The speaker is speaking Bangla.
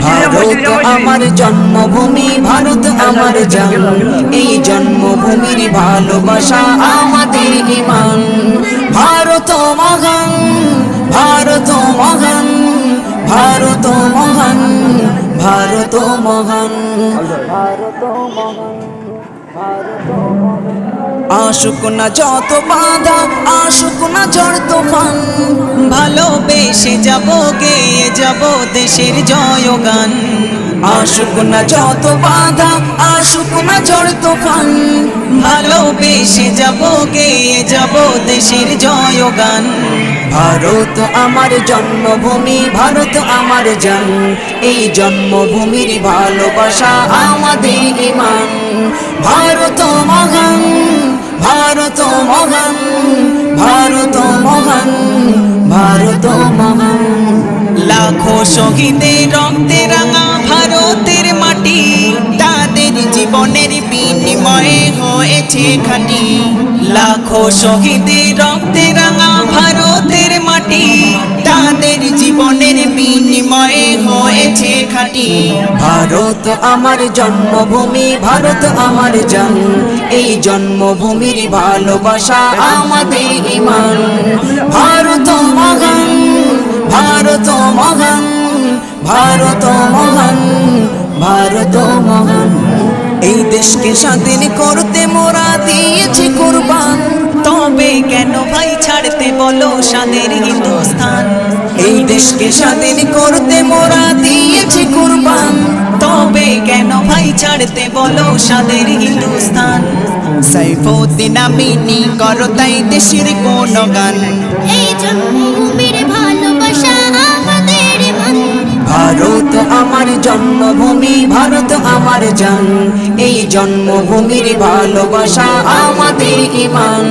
ভারত আমার জন্মভূমি, ভারত আমার জান, এই জন্মভূমির ভালোবাসা আমাদের ঈমান। ভারত মহান, ভারত মহান, ভারত মহান, ভারত মহান, ভারত মহান, ভারত মহান। আশুক না যত বাধা, আশুক না ঝড় তুফান, ভালোবেসে যাব, গেয়ে যাব দেশের জয়গান। আশুক না যত বাধা, আশুক না ঝড় তুফান, ভালোবেসে যাব, গেয়ে যাব দেশের জয়গান। ভারত আমার জন্মভূমি, ভারত আমার জান, এই জন্মভূমির ভালোবাসা আমাদের ঈমান। ভারত মহান, ভারত মহান, ভারত মহান, ভারত মহান। লাখো শহীদের রক্তে রাঙা ভারতের মাটি, তাদের জীবনের বিনিময়ে হয়েছে খাঁটি। লাখো শহীদের রক্তে রাঙা ভারতের মাটি, তাদের জীবনের বিনিময়ে হয়েছে খাঁটি। ভারত আমার জন্মভূমি, ভারত আমার জান, এই জন্মভূমির ভালোবাসা আমাদের ঈমান। ভারত মহান, ভারত মহান, ভারত মহান, ভারত মহান। এই দেশকে স্বাধীন করতে মোরা দিয়েছি কুরবান, তবে কেন ভাই ছাড়তে বলো স্বাধীন হিন্দুস্তান। এই দেশকে স্বাধীন করতে মোরা দিয়েছি কুরবান, তবে কেন ভাই ছাড়তে বলো স্বাধীন হিন্দুস্তান। সাইফুদ্দিন আমিনী করো তাই দেশের কোন গান, এই জন্মভূমির ভালোবাসা আমাদের ঈমান। ভারত আমার জন্মভূমি, ভারত আমার জান, এই জন্মভূমির ভালোবাসা আমাদের ঈমান।